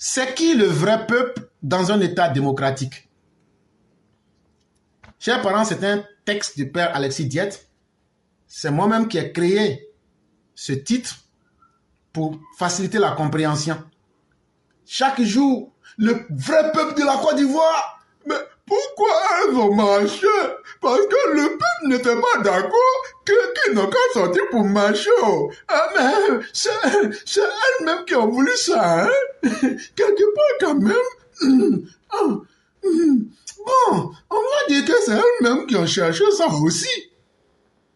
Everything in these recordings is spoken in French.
C'est qui le vrai peuple dans un État démocratique? Chers parents, c'est un texte du père Alexis Diette. C'est moi-même qui ai créé ce titre pour faciliter la compréhension. Chaque jour, le vrai peuple de la Côte d'Ivoire, mais pourquoi elles ont marché? Parce que le peuple n'était pas d'accord qu'ils n'ont qu'à sortir pour marcher. Ah mais c'est elles-mêmes qui ont voulu ça, hein? Quelque part quand même. Bon, on va dire que c'est elles-mêmes qui ont cherché ça aussi.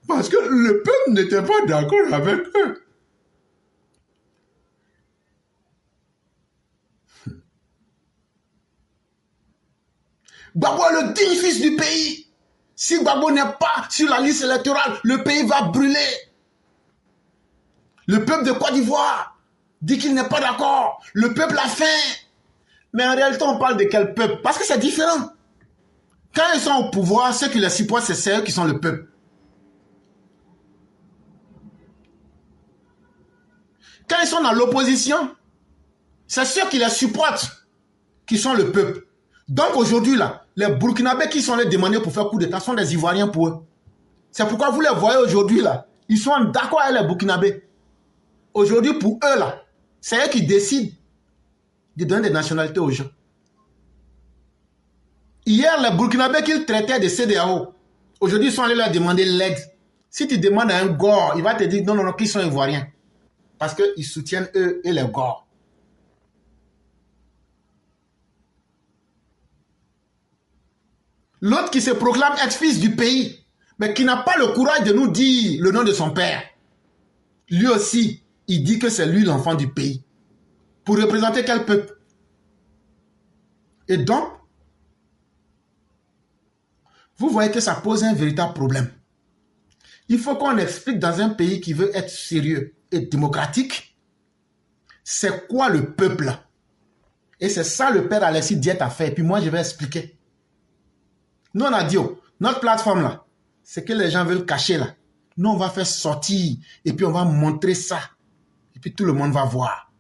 Parce que le peuple n'était pas d'accord avec eux. Gbagbo est le digne fils du pays. Si Gbagbo n'est pas sur la liste électorale, le pays va brûler. Le peuple de Côte d'Ivoire dit qu'il n'est pas d'accord. Le peuple a faim. Mais en réalité, on parle de quel peuple? Parce que c'est différent. Quand ils sont au pouvoir, ceux qui les supportent, c'est eux qui sont le peuple. Quand ils sont dans l'opposition, c'est ceux qui les supportent qui sont le peuple. Donc aujourd'hui, là, les Burkinabés qui sont les demandés pour faire coup d'État sont des Ivoiriens pour eux. C'est pourquoi vous les voyez aujourd'hui, là. Ils sont d'accord avec les Burkinabés. Aujourd'hui, pour eux, là, c'est eux qui décident de donner des nationalités aux gens. Hier, les Burkinabés qu'ils traitaient de CEDEAO, aujourd'hui, ils sont allés leur demander l'aide. Si tu demandes à un Gore, il va te dire non, qu'ils sont Ivoiriens. Parce qu'ils soutiennent eux et les Gore. L'autre qui se proclame ex-fils du pays, mais qui n'a pas le courage de nous dire le nom de son père. Lui aussi, il dit que c'est lui l'enfant du pays. Pour représenter quel peuple? Et donc, vous voyez que ça pose un véritable problème. Il faut qu'on explique dans un pays qui veut être sérieux et démocratique, c'est quoi le peuple? Et c'est ça le père Alexis Diette a fait. Et puis moi, je vais expliquer. Nous, on a dit, oh, notre plateforme là, c'est que les gens veulent cacher là. Nous, on va faire sortir et puis on va montrer ça. Et puis tout le monde va voir.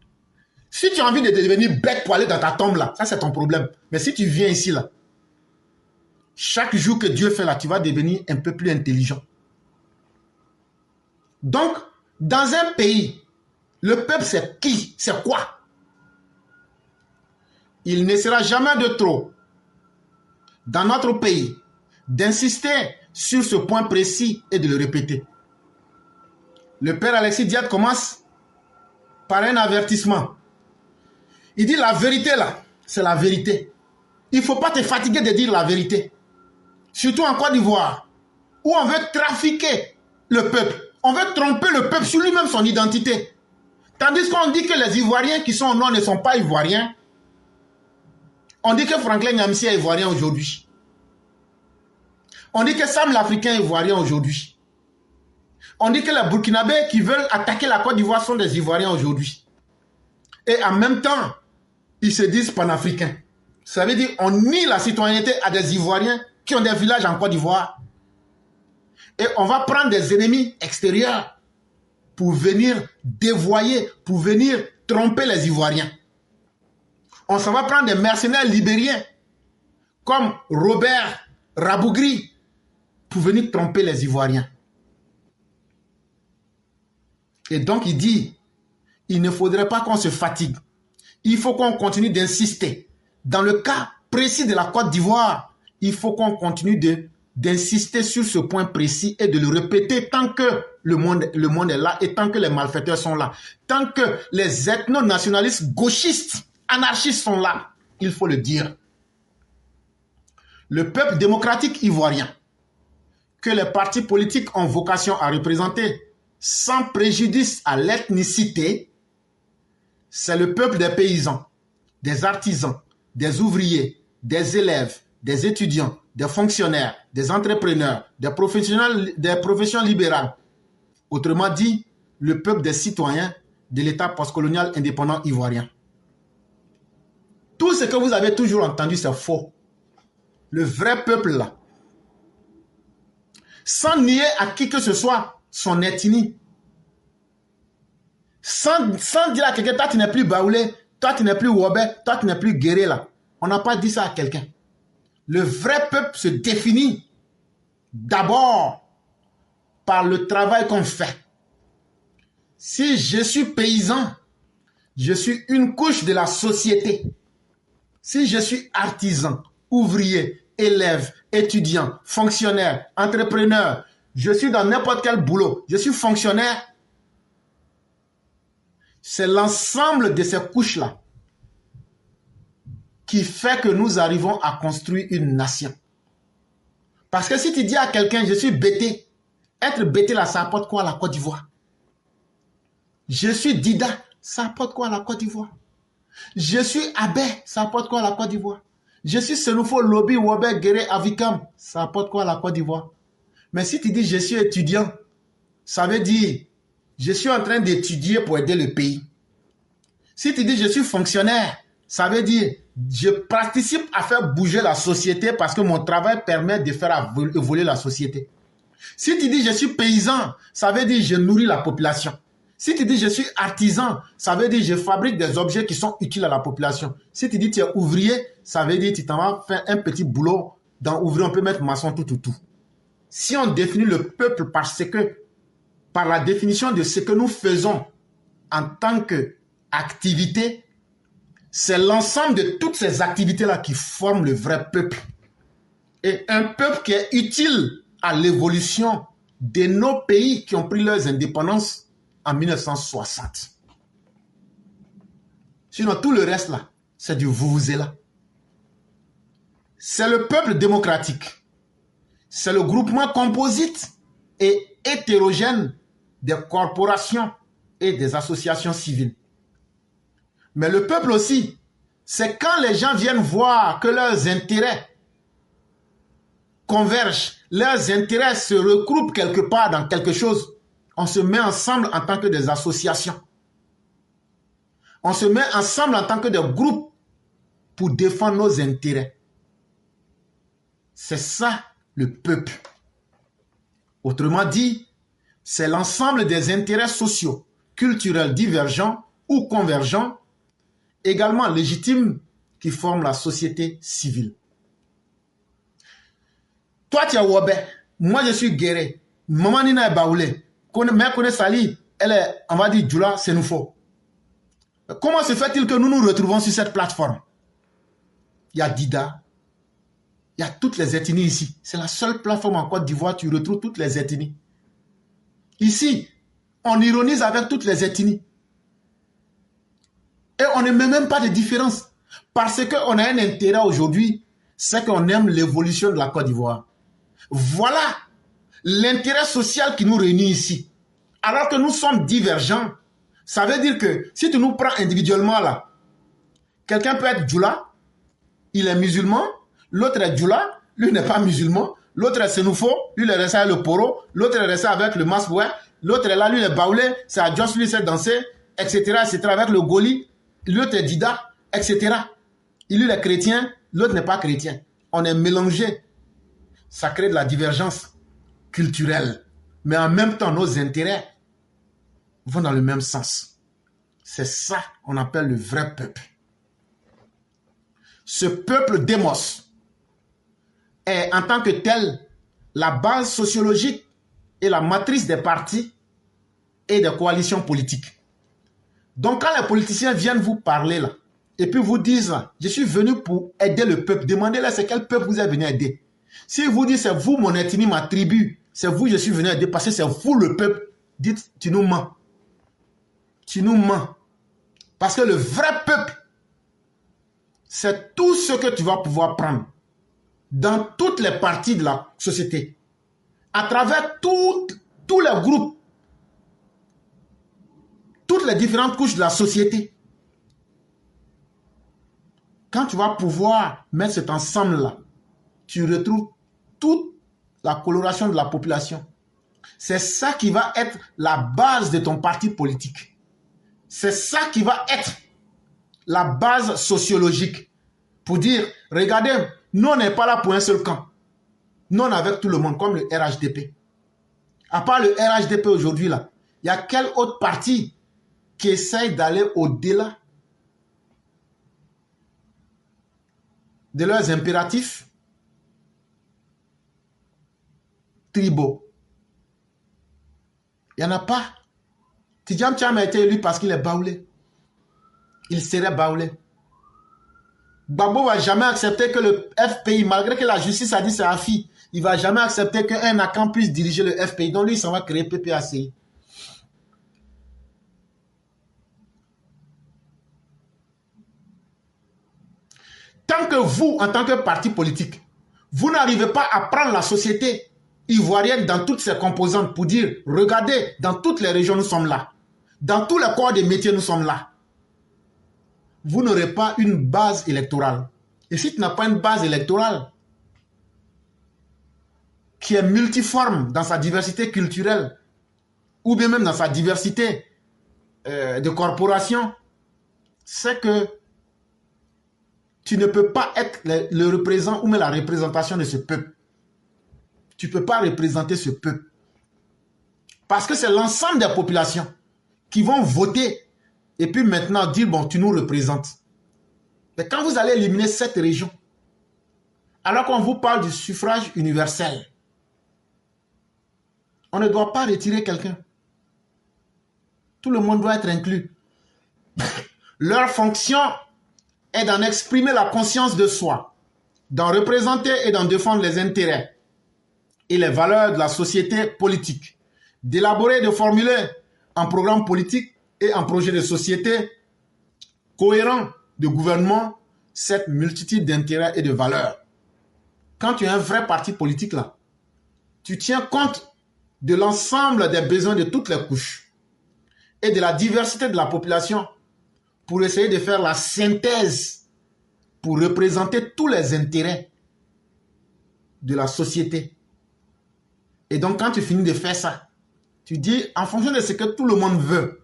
Si tu as envie de devenir bête pour aller dans ta tombe là, ça c'est ton problème. Mais si tu viens ici là, chaque jour que Dieu fait là, tu vas devenir un peu plus intelligent. Donc, dans un pays, le peuple c'est qui? C'est quoi? Il ne sera jamais de trop dans notre pays d'insister sur ce point précis et de le répéter. Le père Alexis Diette commence par un avertissement. Il dit la vérité là, c'est la vérité. Il ne faut pas te fatiguer de dire la vérité. Surtout en Côte d'Ivoire, où on veut trafiquer le peuple. On veut tromper le peuple sur lui-même son identité. Tandis qu'on dit que les Ivoiriens qui sont au nord ne sont pas Ivoiriens. On dit que Franklin Nyamsi est Ivoirien aujourd'hui. On dit que Sam l'Africain est Ivoirien aujourd'hui. On dit que les Burkinabés qui veulent attaquer la Côte d'Ivoire sont des Ivoiriens aujourd'hui. Et en même temps, ils se disent panafricains. Ça veut dire qu'on nie la citoyenneté à des Ivoiriens qui ont des villages en Côte d'Ivoire. Et on va prendre des ennemis extérieurs pour venir dévoyer, pour venir tromper les Ivoiriens. On s'en va prendre des mercenaires libériens comme Robert Rabougri pour venir tromper les Ivoiriens. Et donc il dit, il ne faudrait pas qu'on se fatigue. Il faut qu'on continue d'insister. Dans le cas précis de la Côte d'Ivoire, il faut qu'on continue d'insister sur ce point précis et de le répéter tant que le monde est là et tant que les malfaiteurs sont là. Tant que les ethno-nationalistes gauchistes, anarchistes sont là, il faut le dire. Le peuple démocratique ivoirien, que les partis politiques ont vocation à représenter sans préjudice à l'ethnicité, c'est le peuple des paysans, des artisans, des ouvriers, des élèves, des étudiants, des fonctionnaires, des entrepreneurs, des professions libérales. Autrement dit, le peuple des citoyens de l'État postcolonial indépendant ivoirien. Tout ce que vous avez toujours entendu, c'est faux. Le vrai peuple là, sans nier à qui que ce soit son ethnie, sans dire à quelqu'un, tu n'es plus baoulé, toi tu n'es plus Wobé, toi tu n'es plus Guéré là. On n'a pas dit ça à quelqu'un. Le vrai peuple se définit d'abord par le travail qu'on fait. Si je suis paysan, je suis une couche de la société. Si je suis artisan, ouvrier, élève, étudiant, fonctionnaire, entrepreneur, je suis dans n'importe quel boulot, je suis fonctionnaire, c'est l'ensemble de ces couches-là qui fait que nous arrivons à construire une nation. Parce que si tu dis à quelqu'un, je suis bêté, être bêté là, ça apporte quoi à la Côte d'Ivoire? Je suis Dida, ça apporte quoi à la Côte d'Ivoire? Je suis Abbé, ça apporte quoi à la Côte d'Ivoire? Je suis Senufo, Lobby, Wobé, Guéré, Avikam, ça apporte quoi à la Côte d'Ivoire? Mais si tu dis je suis étudiant, ça veut dire je suis en train d'étudier pour aider le pays. Si tu dis je suis fonctionnaire, ça veut dire je participe à faire bouger la société parce que mon travail permet de faire évoluer la société. Si tu dis je suis paysan, ça veut dire je nourris la population. Si tu dis je suis artisan, ça veut dire je fabrique des objets qui sont utiles à la population. Si tu dis tu es ouvrier, ça veut dire tu t'en vas faire un petit boulot. Dans ouvrier, on peut mettre maçon, tout. Si on définit le peuple par la définition de ce que nous faisons en tant qu'activité, c'est l'ensemble de toutes ces activités-là qui forment le vrai peuple. Et un peuple qui est utile à l'évolution de nos pays qui ont pris leurs indépendances en 1960. Sinon, tout le reste là, c'est du vuvuzela. C'est le peuple démocratique. C'est le groupement composite et hétérogène des corporations et des associations civiles. Mais le peuple aussi, c'est quand les gens viennent voir que leurs intérêts convergent, leurs intérêts se regroupent quelque part dans quelque chose, on se met ensemble en tant que des associations. On se met ensemble en tant que des groupes pour défendre nos intérêts. C'est ça le peuple. Autrement dit, c'est l'ensemble des intérêts sociaux, culturels divergents ou convergents, également légitimes, qui forment la société civile. Toi, tu es Wobé, moi je suis Guéré, maman Nina est Baoulé, mais Kone Sali, elle est, on va dire, Djoula, c'est nous faux. Comment se fait-il que nous nous retrouvons sur cette plateforme? Il y a Dida, il y a toutes les ethnies ici. C'est la seule plateforme en Côte d'Ivoire, tu retrouves toutes les ethnies. Ici, on ironise avec toutes les ethnies. Et on ne met même pas de différence. Parce qu'on a un intérêt aujourd'hui, c'est qu'on aime l'évolution de la Côte d'Ivoire. Voilà l'intérêt social qui nous réunit ici. Alors que nous sommes divergents, ça veut dire que si tu nous prends individuellement là, quelqu'un peut être Djoula, il est musulman, l'autre est Djoula, lui n'est pas musulman, l'autre est Senufo, lui il est resté avec le Poro, l'autre est resté avec le Masboué, l'autre est là, lui il est Baoulé, c'est à Joss, lui il sait danser, etc., avec le Goli, l'autre est Dida, etc. Il est chrétien, l'autre n'est pas chrétien. On est mélangé. Ça crée de la divergence culturelle. Mais en même temps, nos intérêts vont dans le même sens. C'est ça qu'on appelle le vrai peuple. Ce peuple démos est en tant que tel la base sociologique et la matrice des partis et des coalitions politiques. Donc quand les politiciens viennent vous parler là, et puis vous disent, je suis venu pour aider le peuple, demandez-leur c'est quel peuple vous êtes venu aider. Si vous dites c'est vous mon ethnie, ma tribu, c'est vous je suis venu aider parce que c'est vous le peuple, dites tu nous mens. Tu nous mens. Parce que le vrai peuple, c'est tout ce que tu vas pouvoir prendre dans toutes les parties de la société, à travers tous les groupes, toutes les différentes couches de la société. Quand tu vas pouvoir mettre cet ensemble-là, tu retrouves toute la coloration de la population. C'est ça qui va être la base de ton parti politique. C'est ça qui va être la base sociologique. Pour dire, regardez, nous on n'est pas là pour un seul camp. Nous on est avec tout le monde, comme le RHDP. À part le RHDP aujourd'hui, là, il y a quel autre parti qui essaye d'aller au-delà de leurs impératifs tribaux. Il n'y en a pas. Tidjam Thiam a été élu parce qu'il est baoulé. Il serait baoulé. Gbagbo ne va jamais accepter que le FPI, malgré que la justice a dit c'est Afi, il ne va jamais accepter qu'un Akan puisse diriger le FPI. Donc lui, il s'en va créer PPACI. Tant que vous, en tant que parti politique, vous n'arrivez pas à prendre la société ivoirienne dans toutes ses composantes pour dire, regardez, dans toutes les régions, nous sommes là. Dans tous les corps des métiers, nous sommes là. Vous n'aurez pas une base électorale. Et si tu n'as pas une base électorale qui est multiforme dans sa diversité culturelle ou bien même dans sa diversité de corporation, c'est que tu ne peux pas être le représentant ou même la représentation de ce peuple. Tu ne peux pas représenter ce peuple. Parce que c'est l'ensemble des populations qui vont voter et puis maintenant dire, bon, tu nous représentes. Mais quand vous allez éliminer cette région, alors qu'on vous parle du suffrage universel, on ne doit pas retirer quelqu'un. Tout le monde doit être inclus. Leur fonction est d'en exprimer la conscience de soi, d'en représenter et d'en défendre les intérêts et les valeurs de la société politique, d'élaborer et de formuler un programme politique et un projet de société cohérent de gouvernement, cette multitude d'intérêts et de valeurs. Quand tu es un vrai parti politique là, tu tiens compte de l'ensemble des besoins de toutes les couches et de la diversité de la population pour essayer de faire la synthèse pour représenter tous les intérêts de la société. Et donc quand tu finis de faire ça, tu dis en fonction de ce que tout le monde veut,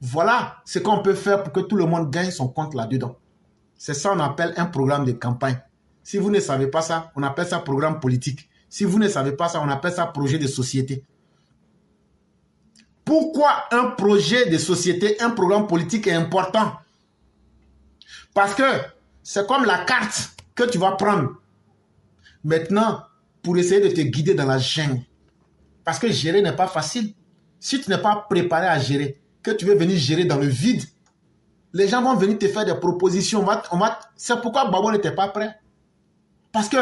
voilà ce qu'on peut faire pour que tout le monde gagne son compte là-dedans. C'est ça qu'on appelle un programme de campagne. Si vous ne savez pas ça, on appelle ça programme politique. Si vous ne savez pas ça, on appelle ça projet de société. Pourquoi un projet de société, un programme politique est important? Parce que c'est comme la carte que tu vas prendre maintenant pour essayer de te guider dans la jungle. Parce que gérer n'est pas facile. Si tu n'es pas préparé à gérer, que tu veux venir gérer dans le vide, les gens vont venir te faire des propositions. C'est pourquoi Gbagbo n'était pas prêt. Parce que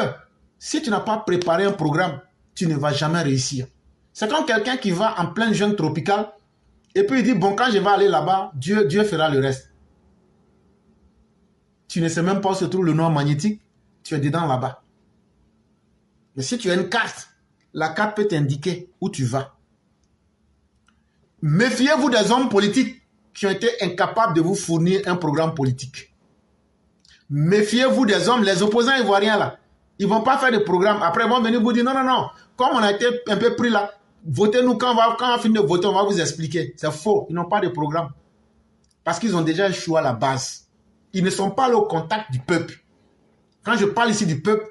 si tu n'as pas préparé un programme, tu ne vas jamais réussir. C'est comme quelqu'un qui va en pleine jungle tropicale et puis il dit, bon, quand je vais aller là-bas, Dieu fera le reste. Tu ne sais même pas où se trouve le noir magnétique, tu es dedans là-bas. Mais si tu as une carte, la carte peut t'indiquer où tu vas. Méfiez-vous des hommes politiques qui ont été incapables de vous fournir un programme politique. Méfiez-vous des hommes, les opposants ivoiriens là. Ils ne vont pas faire de programme. Après, ils vont venir vous dire non, non, non. Comme on a été un peu pris là, votez-nous quand on va finir de voter, on va vous expliquer. C'est faux. Ils n'ont pas de programme. Parce qu'ils ont déjà échoué à la base. Ils ne sont pas allés au contact du peuple. Quand je parle ici du peuple,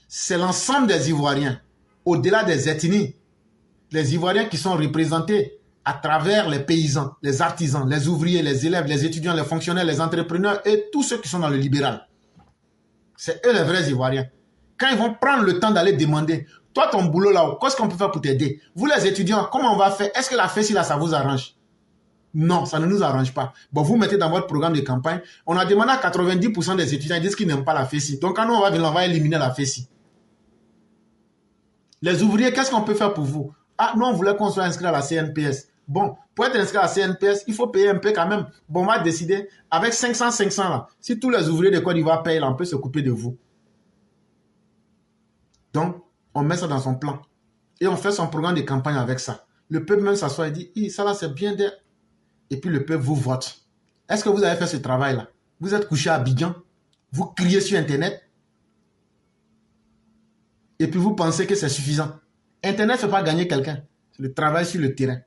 c'est l'ensemble des Ivoiriens, au-delà des ethnies. Les Ivoiriens qui sont représentés à travers les paysans, les artisans, les ouvriers, les élèves, les étudiants, les fonctionnaires, les entrepreneurs et tous ceux qui sont dans le libéral. C'est eux les vrais Ivoiriens. Quand ils vont prendre le temps d'aller demander, toi ton boulot là, qu'est-ce qu'on peut faire pour t'aider? Vous les étudiants, comment on va faire? Est-ce que la FESI là, ça vous arrange? Non, ça ne nous arrange pas. Bon, vous mettez dans votre programme de campagne, on a demandé à 90% des étudiants, ils disent qu'ils n'aiment pas la FESI. Donc quand nous, on va éliminer la FESI. Les ouvriers, qu'est-ce qu'on peut faire pour vous? Ah, nous, on voulait qu'on soit inscrit à la CNPS. Bon, pour être inscrit à la CNPS, il faut payer un peu quand même. Bon, on va décider, avec 500 là, si tous les ouvriers de Côte d'Ivoire payent, là, on peut se couper de vous. Donc, on met ça dans son plan. Et on fait son programme de campagne avec ça. Le peuple même s'assoit et dit, ça là, c'est bien d'être. Et puis le peuple vous vote. Est-ce que vous avez fait ce travail-là? Vous êtes couché à Abidjan, vous criez sur Internet, et puis vous pensez que c'est suffisant. Internet ne fait pas gagner quelqu'un. C'est le travail sur le terrain.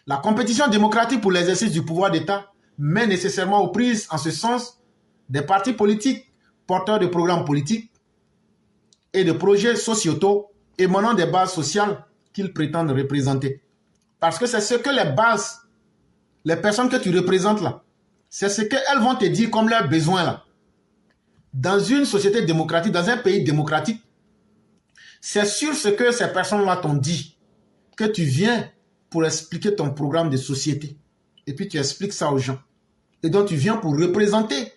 La compétition démocratique pour l'exercice du pouvoir d'État met nécessairement aux prises, en ce sens, des partis politiques, porteurs de programmes politiques et de projets sociétaux émanant des bases sociales qu'ils prétendent représenter. Parce que c'est ce que les bases, les personnes que tu représentes là, c'est ce qu'elles vont te dire comme leurs besoins là. dans une société démocratique, dans un pays démocratique, c'est sur ce que ces personnes-là t'ont dit que tu viens pour expliquer ton programme de société. Et puis tu expliques ça aux gens. Et donc tu viens pour représenter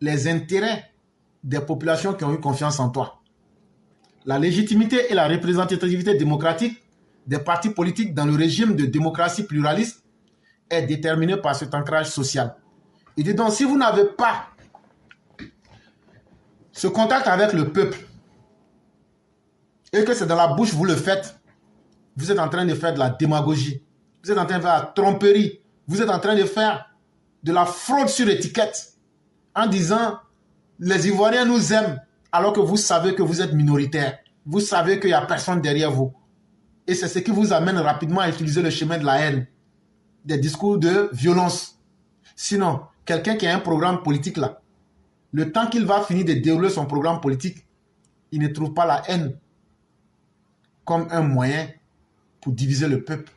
les intérêts des populations qui ont eu confiance en toi. La légitimité et la représentativité démocratique des partis politiques dans le régime de démocratie pluraliste est déterminée par cet ancrage social. Il dit donc, si vous n'avez pas ce contact avec le peuple et que c'est dans la bouche vous le faites, vous êtes en train de faire de la démagogie, vous êtes en train de faire de la tromperie, vous êtes en train de faire de la fraude sur étiquette en disant les Ivoiriens nous aiment alors que vous savez que vous êtes minoritaire, vous savez qu'il n'y a personne derrière vous. Et c'est ce qui vous amène rapidement à utiliser le chemin de la haine, des discours de violence. Sinon, quelqu'un qui a un programme politique là, le temps qu'il va finir de dérouler son programme politique, il ne trouve pas la haine comme un moyen pour diviser le peuple.